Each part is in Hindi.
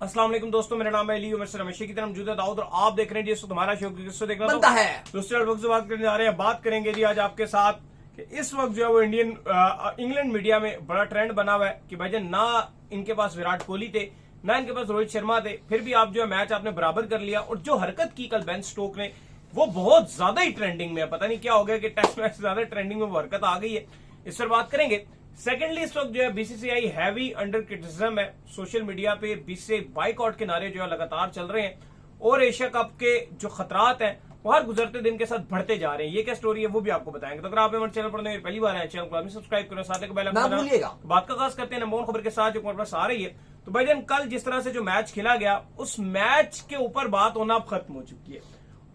अस्सलाम वालेकुम दोस्तों, मेरा नाम है अली उमर रमेशी की तरफ मौजूद है दाऊद और आप देख रहे हैं जी तुम्हारा शो किसको देखना बनता है। दोस्तों वक्त से बात करने जा रहे हैं। बात करेंगे जी आज आपके साथ कि इस वक्त जो है वो इंग्लैंड मीडिया में बड़ा ट्रेंड बना हुआ है कि भाईजान ना इनके पास विराट कोहली थे ना इनके पास रोहित शर्मा थे, फिर भी आप जो है मैच आपने बराबर कर लिया। और जो हरकत की कल बेन स्टोक ने वो बहुत ज्यादा ही ट्रेंडिंग में है। पता नहीं क्या हो गया कि टेस्ट मैच से ज्यादा ट्रेंडिंग में वो हरकत आ गई है, इस पर बात करेंगे। सेकेंडली इस वक्त जो है बीसीसीआई हैवी अंडर क्रिटिसिज्म है। सोशल मीडिया पे बीसीसीआई बाइकआउट के नारे जो है लगातार चल रहे हैं और एशिया कप के जो खतरात हैं वो हर गुजरते दिन के साथ बढ़ते जा रहे हैं। ये क्या स्टोरी है वो भी आपको बताएंगे। तो अगर आप हमारे चैनल पर पहली बार आए चैनल को सब्सक्राइब करो, साथ ही बेल आइकन बात का खास करते हैं नंबर खबर के साथ जो पास आ रही है। तो भाईजान कल जिस तरह से जो मैच खेला गया उस मैच के ऊपर बात होना अब खत्म हो चुकी है।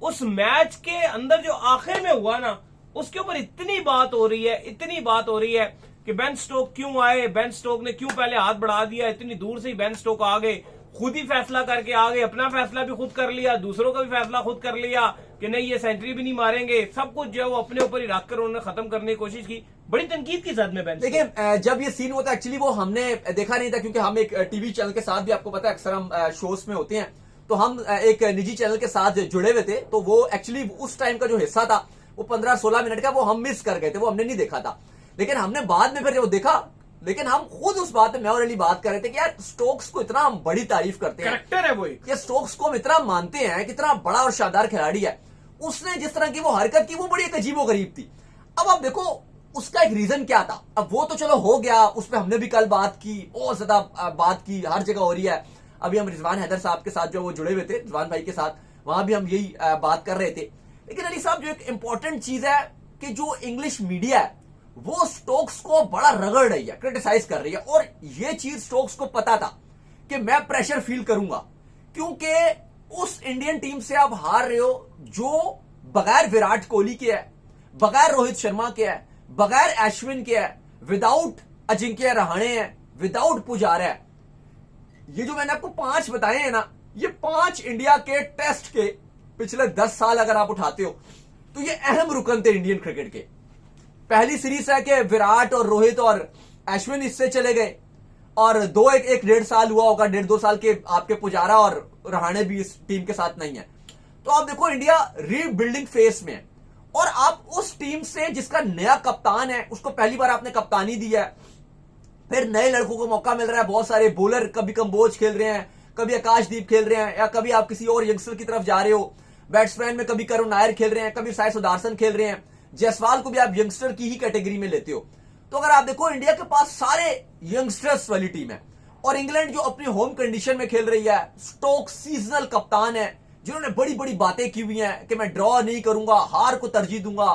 उस मैच के अंदर जो आखिर में हुआ ना उसके ऊपर इतनी बात हो रही है कि बेन स्टोक क्यों आए, बेन स्टोक ने क्यों पहले हाथ बढ़ा दिया, इतनी दूर से ही बेन स्टोक आ गए, खुद ही फैसला करके आ गए, अपना फैसला भी खुद कर लिया, दूसरों का भी फैसला खुद कर लिया कि नहीं ये सेंचुरी भी नहीं मारेंगे। सब कुछ जो है वो अपने ऊपर ही रखकर उन्होंने खत्म करने की कोशिश की। बड़ी तनकीद की जद में बेन। देखिए जब ये सीन होता है एक्चुअली वो हमने देखा नहीं था क्योंकि हम एक टीवी चैनल के साथ भी आपको पता है अक्सर हम शोज में होते हैं, तो हम एक निजी चैनल के साथ जुड़े हुए थे। तो वो एक्चुअली उस टाइम का जो हिस्सा था वो 15-16 मिनट का वो हम मिस कर गए थे, वो हमने नहीं देखा था। लेकिन हमने बाद में फिर जब देखा, लेकिन हम खुद उस बात में मैं और अली बात कर रहे थे कि यार स्टोक्स को इतना हम बड़ी तारीफ करते हैं, कैरेक्टर है वो एक, ये स्टोक्स को हम इतना मानते हैं कितना बड़ा और शानदार खिलाड़ी है। उसने जिस तरह की वो हरकत की वो बड़ी एक अजीबोगरीब थी। अब आप देखो उसका एक रीजन क्या था। अब वो तो चलो हो गया, उस पर हमने भी कल बात की, बहुत ज्यादा बात की, हर जगह हो रही है। अभी हम रिजवान हैदर साहब के साथ जो वो जुड़े हुए थे, रिजवान भाई के साथ, वहां भी हम यही बात कर रहे थे। लेकिन अली साहब जो एक इंपॉर्टेंट चीज है कि जो इंग्लिश मीडिया है वो स्टोक्स को बड़ा रगड़ रही है, क्रिटिसाइज कर रही है। और ये चीज स्टोक्स को पता था कि मैं प्रेशर फील करूंगा क्योंकि उस इंडियन टीम से आप हार रहे हो जो बगैर विराट कोहली के है, बगैर रोहित शर्मा के है, बगैर अश्विन के है, विदाउट अजिंक्य रहाणे है, विदाउट पुजारा है। ये जो मैंने आपको 5 बताए हैं ना, ये 5 इंडिया के टेस्ट के पिछले 10 साल अगर आप उठाते हो तो ये अहम रुकन थे इंडियन क्रिकेट के। पहली सीरीज है कि विराट और रोहित और अश्विन इससे चले गए और 1.5 साल हुआ होगा, 1.5-2 साल के आपके पुजारा और रहाणे भी इस टीम के साथ नहीं है। तो आप देखो इंडिया रीबिल्डिंग फेज में है और आप उस टीम से जिसका नया कप्तान है उसको पहली बार आपने कप्तानी दी है, फिर नए लड़कों को मौका मिल रहा है। बहुत सारे बॉलर कभी कंबोज खेल रहे हैं, कभी आकाशदीप खेल रहे हैं, या कभी आप किसी और यंगस्टर की तरफ जा रहे हो। बैट्समैन में कभी करुण नायर खेल रहे हैं, कभी साई सुदर्शन खेल रहे हैं, जायसवाल को भी आप यंगस्टर की ही कैटेगरी में लेते हो। तो अगर आप देखो इंडिया के पास सारे यंगस्टर्स वाली टीम है और इंग्लैंड जो अपनी होम कंडीशन में खेल रही है, स्टोक्स सीजनल कप्तान है जिन्होंने बड़ी बड़ी बातें की हुई हैं कि मैं ड्रॉ नहीं करूंगा, हार को तरजीह दूंगा।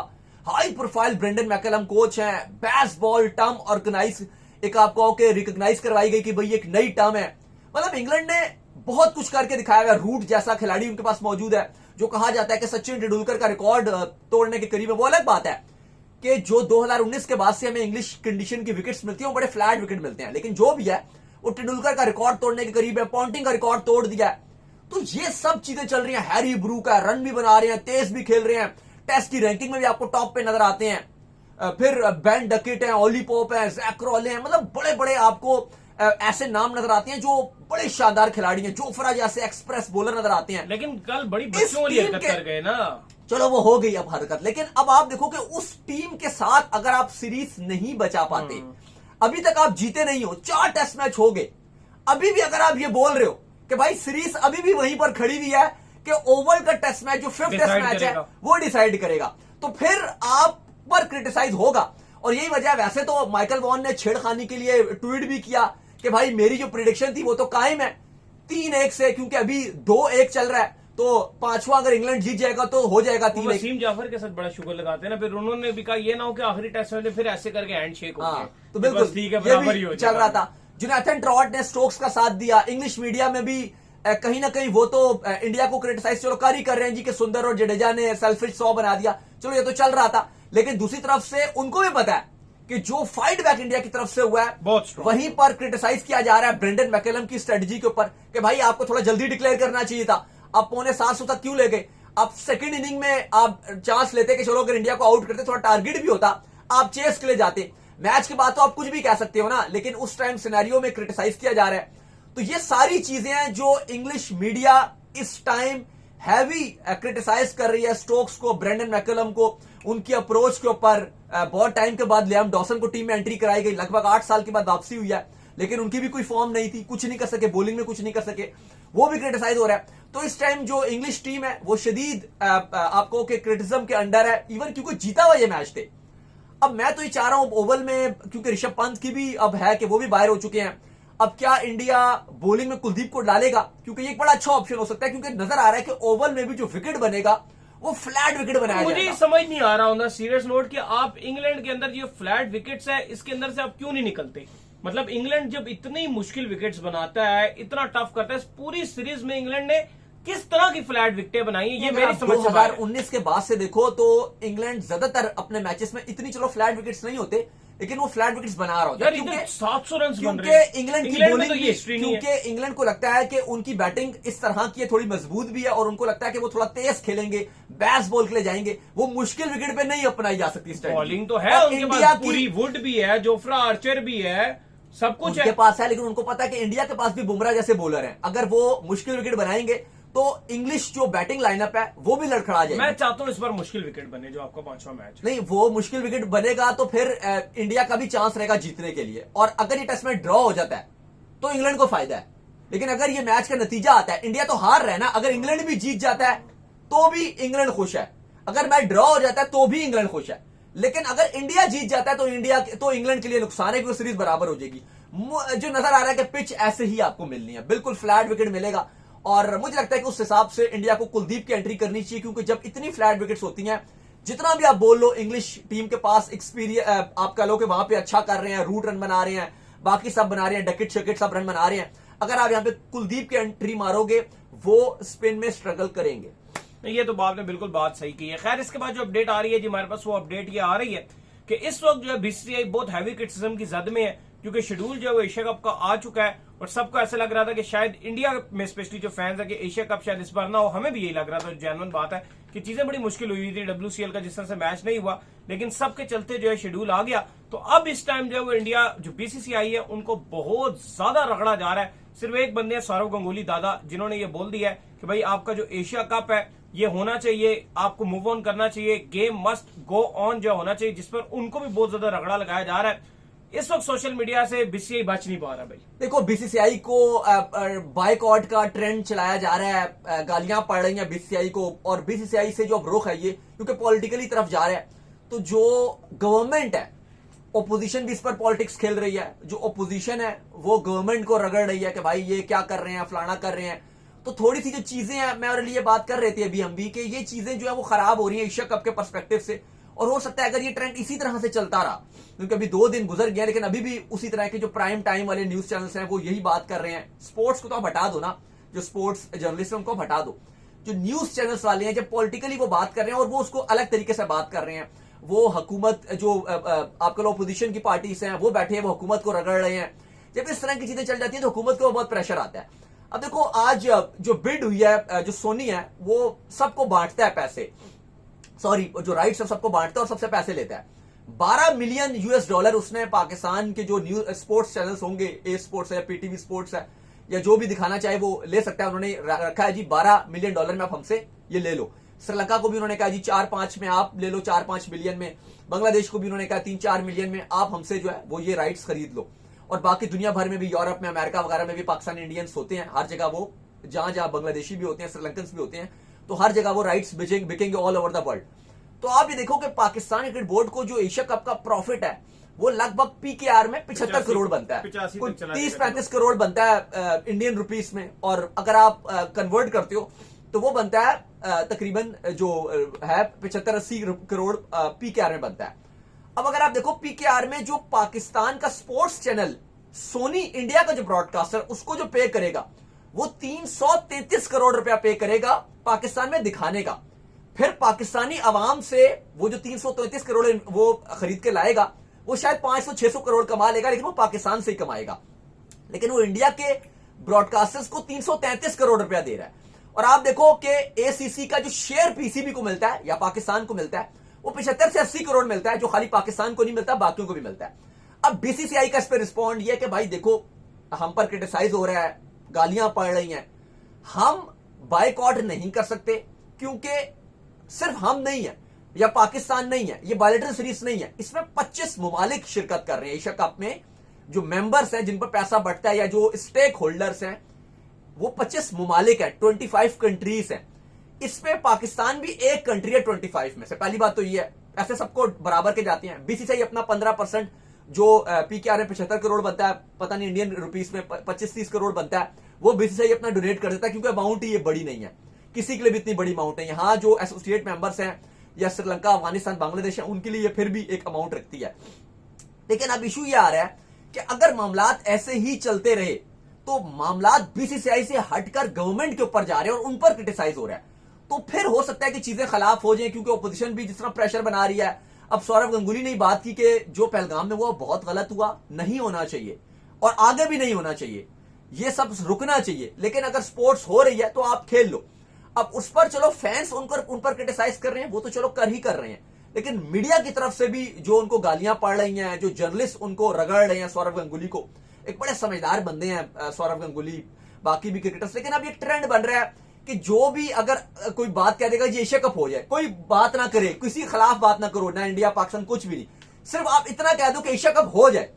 High profile Brendon McCullum coach हैं, बेसबॉल टर्म ऑर्गेनाइज एक आपको रिकॉग्नाइज करवाई गई कि भाई एक नई टर्म है। मतलब इंग्लैंड ने बहुत कुछ करके दिखाया है। रूट जैसा खिलाड़ी उनके पास मौजूद है। जो कहा जाता है कि सचिन तेंदुलकर का रिकॉर्ड तोड़ने के करीब है। वो अलग बात है कि जो 2019 के बाद से हमें इंग्लिश कंडीशन की विकेट्स मिलती है वो बड़े फ्लैट विकेट मिलते हैं, लेकिन जो भी है वो तेंदुलकर का रिकॉर्ड तोड़ने के करीब है। पॉन्टिंग का रिकॉर्ड तोड़ दिया है। तो ये सब चीजें चल रही हैं। हैरी ब्रूक है, रन भी बना रहे हैं, तेज भी खेल रहे हैं, टेस्ट की रैंकिंग में भी आपको टॉप पे नजर आते हैं। फिर बेन डकेट है, ओली पोप है, जैक क्रॉले हैं, मतलब बड़े बड़े आपको ऐसे नाम नजर आते हैं जो बड़े शानदार खिलाड़ी हैं। जोफ्रा जैसे एक्सप्रेस बॉलर नजर आते हैं। लेकिन कल बड़ी बच्चों वाली हरकत कर गए ना। चलो वो हो गई अब हरकत, लेकिन अब आप देखो कि उस टीम के साथ अगर आप सीरीज नहीं बचा पाते, अभी तक आप जीते नहीं हो, 4 टेस्ट मैच हो गए, अभी भी अगर आप ये बोल रहे हो कि भाई सीरीज अभी भी वहीं पर खड़ी हुई है कि ओवल का टेस्ट मैच जो 5th टेस्ट मैच है वो डिसाइड करेगा, तो फिर आप पर क्रिटिसाइज होगा। और यही वजह, वैसे तो माइकल वॉन ने छेड़खानी के लिए ट्वीट भी किया कि भाई मेरी जो प्रिडिक्शन थी वो तो कायम है 3-1 से, क्योंकि अभी 2-1 चल रहा है, तो 5वां अगर इंग्लैंड जीत जाएगा तो हो जाएगा 3-1। वसीम जाफर के साथ बड़ा शुक्र लगाते हैं ना। फिर उन्होंने भी कहा ये ना हो कि आखिरी टेस्ट में फिर ऐसे करके हैंडशेक हो गया। तो बिल्कुल ठीक है, बराबर ही हो चल रहा था। जोनाथन ट्रॉट ने स्टोक्स का साथ दिया। इंग्लिश मीडिया में भी कहीं ना कहीं वो तो इंडिया को क्रिटिसाइज चलो कर ही कर रहे हैं जी कि सुंदर और जडेजा ने सेल्फिश 100 बना दिया। चलो ये तो चल रहा था, लेकिन दूसरी तरफ से उनको भी पता है कि जो फाइट बैक इंडिया की तरफ से हुआ है वहीं पर क्रिटिसाइज किया जा रहा है ब्रेंडन मैकलम की स्ट्रेटजी के ऊपर कि भाई आपको थोड़ा जल्दी डिक्लेयर करना चाहिए था, आप 6:45 तक क्यों ले गए, आप सेकंड इनिंग में आप चांस लेते कि चलो अगर इंडिया को आउट करते, थोड़ा टारगेट भी होता, आप चेस के लिए जाते। मैच के बाद तो आप कुछ भी कह सकते हो ना, लेकिन उस टाइम सिनेरियो में क्रिटिसाइज किया जा रहा है। तो ये सारी चीजें हैं जो इंग्लिश मीडिया इस टाइम हैवी क्रिटिसाइज कर रही है स्टोक्स को, ब्रेंडन मैकलम को, उनकी अप्रोच के ऊपर। बहुत टाइम के बाद लियाम डॉसन को टीम में एंट्री कराई गई, लगभग 8 साल के बाद वापसी हुई है, लेकिन उनकी भी कोई फॉर्म नहीं थी, कुछ नहीं कर सके, बॉलिंग में कुछ नहीं कर सके, वो भी क्रिटिसाइज हो रहा है। तो इस टाइम जो इंग्लिश टीम है वो शदीद आपको के क्रिटिसिज्म के अंडर है, इवन क्योंकि जीता हुआ ये मैच थे। अब मैं तो ये चाह रहा हूं ओवल में, क्योंकि ऋषभ पंत की भी अब है कि वो भी बाहर हो चुके हैं, अब क्या इंडिया बॉलिंग में कुलदीप को डालेगा, क्योंकि ये एक बड़ा अच्छा ऑप्शन हो सकता है, क्योंकि नजर आ रहा है कि ओवल में भी जो विकेट बनेगा वो फ्लैट विकेट बनाया मुझे जाएगा। समझ नहीं आ रहा होता सीरियस नोट कि आप इंग्लैंड के अंदर जो फ्लैट विकेट्स है इसके अंदर से आप क्यों नहीं निकलते। मतलब इंग्लैंड जब इतनी मुश्किल विकेट्स बनाता है, इतना टफ करता है, पूरी सीरीज में इंग्लैंड ने किस तरह की फ्लैट विकेटें बनाई है, ये मेरी समझ से बाहर है। 2019 के बाद से देखो तो इंग्लैंड ज्यादातर अपने मैचेस में इतनी, चलो फ्लैट विकेट्स नहीं होते, लेकिन वो फ्लैट विकेट्स बना रहा होता है, यार 700 रन बन रहे क्योंकि इंग्लैंड की में बॉलिंग तो ये हिस्ट्री नहीं है। क्योंकि इंग्लैंड को लगता है कि उनकी बैटिंग इस तरह की है, थोड़ी मजबूत भी है, और उनको लगता है कि वो थोड़ा तेज खेलेंगे, बैट्स बॉल के लिए जाएंगे, वो मुश्किल विकेट पे नहीं अपनाई जा सकती इस टाइम। बॉलिंग तो है उनके पास, पूरी वुड भी है, जोफ्रा आर्चर भी है, सब कुछ उनके पास है, लेकिन उनको पता है कि इंडिया के पास भी बुमराह जैसे बॉलर हैं, अगर वो मुश्किल विकेट बनाएंगे तो इंग्लिश जो बैटिंग लाइनअप है वो भी लड़खड़ा जाएगी। मैं चाहता हूं इस बार मुश्किल विकेट बने जो आपका 5वां मैच। नहीं, वो मुश्किल विकेट बनेगा तो फिर इंडिया का भी चांस रहेगा जीतने के लिए, और अगर ये टेस्ट मैच ड्रॉ हो जाता है तो इंग्लैंड को फायदा है, लेकिन अगर ये मैच का नतीजा आता है, इंडिया तो हार रहा है ना, अगर इंग्लैंड भी जीत जाता है तो भी इंग्लैंड खुश है, अगर मैच ड्रॉ हो जाता है तो भी इंग्लैंड खुश है, लेकिन अगर इंडिया जीत जाता है तो इंग्लैंड के लिए नुकसान है, क्योंकि सीरीज बराबर हो जाएगी। जो नजर आ रहा है कि पिच ऐसे ही आपको मिलनी है, बिल्कुल फ्लैट विकेट मिलेगा, और मुझे लगता है कि उस हिसाब से इंडिया को कुलदीप की एंट्री करनी चाहिए, क्योंकि जब इतनी फ्लैट विकेट्स होती हैं, जितना भी आप बोल लो इंग्लिश टीम के पास एक्सपीरियंस, आप कह लो कि वहां पे अच्छा कर रहे हैं, रूट रन बना रहे हैं, बाकी सब बना रहे हैं, डकेट शकेट सब रन बना रहे हैं, अगर आप यहां पे कुलदीप की एंट्री मारोगे वो स्पिन में स्ट्रगल करेंगे। ये तो बात ने बिल्कुल बात सही की है। खैर, इसके बाद जो अपडेट आ रही है जी हमारे पास, वो अपडेट ये आ रही है कि इस वक्त जो है बीसीसीआई बहुत हैवी क्रिटिसिज्म की जद में है, क्योंकि शेड्यूल जो है वो एशिया कप का आ चुका है, और सबको ऐसा लग रहा था कि शायद इंडिया में स्पेशली जो फैंस है कि एशिया कप शायद इस बार ना हो, हमें भी यही लग रहा था, जेन्युइन बात है कि चीजें बड़ी मुश्किल हुई थी, WCL का जिस तरह से मैच नहीं हुआ, लेकिन सबके चलते जो है शेड्यूल आ गया। तो अब इस टाइम जो है वो इंडिया जो बीसीसीआई है उनको बहुत ज्यादा रगड़ा जा रहा है। सिर्फ एक बंदे हैं, सौरव गंगुली दादा, जिन्होंने ये बोल दिया है कि भाई आपका जो एशिया कप है ये होना चाहिए, आपको मूव ऑन करना चाहिए, गेम मस्ट गो ऑन जो होना चाहिए, जिस पर उनको भी बहुत ज्यादा रगड़ा लगाया जा रहा है। इस वक्त सोशल मीडिया से बीसीसीआई बच नहीं पा रहा भाई। देखो, बीसीसीआई को बायकॉट का ट्रेंड चलाया जा रहा है, गालियां पड़ रही हैं बीसीसीआई को, और बीसीसीआई से जो अब रुख है ये क्योंकि पॉलिटिकली तरफ जा रहा है, तो जो गवर्नमेंट है, ओपोजिशन भी इस पर पॉलिटिक्स खेल रही है, जो ओपोजिशन है वो गवर्नमेंट को रगड़ रही है कि भाई ये क्या कर रहे हैं, फलाना कर रहे हैं। तो थोड़ी सी जो चीजें हैं, मैं और लिए बात कर रहे थे अभी हम भी, कि ये चीजें जो है वो खराब हो रही है एशिया कप के पर्सपेक्टिव से, और हो सकता है अगर ये ट्रेंड इसी तरह से चलता रहा, क्योंकि अभी 2 दिन गुजर गया, लेकिन अभी भी उसी तरह के जो प्राइम टाइम वाले न्यूज चैनल्स हैं वो यही बात कर रहे हैं। स्पोर्ट्स को तो आप हटा दो ना, जो स्पोर्ट्स जर्नलिस्ट हैं उनको हटा दो, जो न्यूज चैनल्स वाले हैं जब पॉलिटिकली वो बात कर रहे हैं और वो उसको अलग तरीके से बात कर रहे हैं, वो हुकूमत जो आपके लोग अपोजिशन की पार्टीज हैं वो बैठे हैं, वो हुकूमत को रगड़ रहे हैं, जब इस तरह की चीजें चल जाती है तो हुकूमत को बहुत प्रेशर आता है। अब देखो, आज जो बिड हुई है, जो सोनी है वो सबको बांटता है पैसे, सॉरी जो राइट्स है सबको बांटता है और सबसे पैसे लेता है। 12 मिलियन US$ उसने पाकिस्तान के जो न्यूज स्पोर्ट्स चैनल्स होंगे, ए स्पोर्ट्स है, PTV स्पोर्ट्स है, या जो भी दिखाना चाहे वो ले सकता है, उन्होंने रखा है जी $12 मिलियन में आप हमसे ये ले लो। श्रीलंका को भी उन्होंने कहा जी 4-5 में आप ले लो, 4-5 मिलियन में। बांग्लादेश को भी उन्होंने कहा 3-4 मिलियन में आप हमसे जो है वो ये राइट्स खरीद लो। और बाकी दुनिया भर में भी, यूरोप में, अमेरिका वगैरह में भी पाकिस्तानी इंडियंस होते हैं, हर जगह वो, जहां जहां बांग्लादेशी भी होते हैं, श्रीलंकन्स भी होते हैं, तो हर जगह वो राइट्स बिकेंगे ऑल ओवर द वर्ल्ड। तो आप ये देखो कि पाकिस्तान क्रिकेट बोर्ड को जो एशिया कप का प्रॉफिट है वो लगभग PKR में 75 करोड़ बनता है, 30-35 करोड़ बनता है इंडियन रुपीस में, और अगर आप कन्वर्ट करते हो तो वो बनता है तकरीबन जो है 75-80 करोड़ PKR में बनता है। अब अगर आप देखो PKR में जो पाकिस्तान का स्पोर्ट्स चैनल सोनी इंडिया का जो ब्रॉडकास्टर, उसको जो पे करेगा वो 333 करोड़ रुपया पे करेगा पाकिस्तान में दिखाने का। फिर पाकिस्तानी अवाम से वो जो 333 करोड़ वो खरीद के लाएगा, वो शायद 500-600 करोड़ कमा लेगा, लेकिन वो पाकिस्तान से ही कमाएगा, लेकिन वो इंडिया के ब्रॉडकास्टर्स को 333 करोड़ रुपया दे रहा है। और आप देखो कि ACC का जो शेयर PCB को मिलता है या पाकिस्तान को मिलता है वो 75 से 80 करोड़ मिलता है, जो खाली पाकिस्तान को नहीं मिलता, बाकियों को भी मिलता है। अब BCCI का इस पर रिस्पॉन्ड ये कि भाई देखो, हम पर क्रिटिसाइज हो रहा है, गालियां पड़ रही हैं, हम बायकॉट नहीं कर सकते क्योंकि सिर्फ हम नहीं है या पाकिस्तान नहीं है, ये बायलैटरल सीरीज नहीं है, इसमें 25 ममालिक शिरकत कर रहे हैं एशिया कप में। जो मेंबर्स हैं, जिन पर पैसा बढ़ता है या जो स्टेक होल्डर्स हैं, वो 25 ममालिक है, 25 कंट्रीज हैं। इसमें पाकिस्तान भी एक कंट्री है 25 में से। पहली बात तो ये है, ऐसे सबको बराबर के जाते हैं। बीसीसीआई अपना 15% जो पीकेआर में 75 करोड़ बनता है, पता नहीं इंडियन रुपीस में 25-30 करोड़ बनता है, वो बीसीसीआई अपना डोनेट कर देता है क्योंकि अमाउंट ही ये बड़ी नहीं है, किसी के लिए भी इतनी बड़ी अमाउंट नहीं है। हाँ, जो एसोसिएट मेंबर्स हैं या श्रीलंका, अफगानिस्तान, बांग्लादेश है, उनके लिए फिर भी एक अमाउंट रखती है। लेकिन अब इशू ये आ रहा है कि अगर मामलात ऐसे ही चलते रहे तो मामलात बीसीसीआई से हटकर गवर्नमेंट के ऊपर जा रहे हैं और उन पर क्रिटिसाइज हो रहा है, तो फिर हो सकता है कि चीजें खिलाफ हो जाए, क्योंकि ओपोजिशन भी जिस तरह प्रेशर बना रही है। अब सौरव गंगुली ने बात की कि जो पहलगाम में हुआ बहुत गलत हुआ, नहीं होना चाहिए और आगे भी नहीं होना चाहिए, ये सब रुकना चाहिए। लेकिन अगर स्पोर्ट्स हो रही है तो आप खेल लो। अब उस पर चलो फैंस उन पर क्रिटिसाइज कर रहे हैं, वो तो चलो कर ही कर रहे हैं, लेकिन मीडिया की तरफ से भी जो उनको गालियां पड़ रही हैं, जो जर्नलिस्ट उनको रगड़ रहे हैं सौरव गंगुली को, एक बड़े समझदार बंदे हैं सौरव गंगुली, बाकी भी क्रिकेटर्स। लेकिन अब ये ट्रेंड बन रहा है कि जो भी अगर कोई बात कह देगा ये एशिया कप हो जाए, कोई बात ना करे, किसी के खिलाफ बात ना करो, ना इंडिया पाकिस्तान कुछ भी नहीं, सिर्फ आप इतना कह दो कि एशिया कप हो जाए,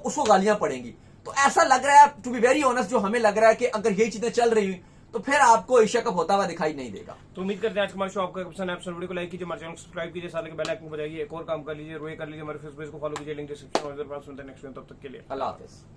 उसको गालियां पड़ेंगी। तो ऐसा लग रहा है, टू बी वेरी ऑनेस्ट, जो हमें लग रहा है कि अगर ये चीजें चल रही हुई तो फिर आपको एशिया कप होता हुआ दिखाई नहीं देगा। तो उम्मीद करते हैं आज हमारे शो आपको पसंद है। वीडियो को लाइक कीजिए, हमारे चैनल को सब्सक्राइब कीजिए, साथ ही बेल आइकन को बजाइए, एक और काम कर लीजिए, रोए कर लीजिए, हमारे फेसबुक को फॉलो कीजिए, लिंक डिस्क्रिप्शन में। नेक्स्ट तब तक के लिए अल्लाह हाफिज।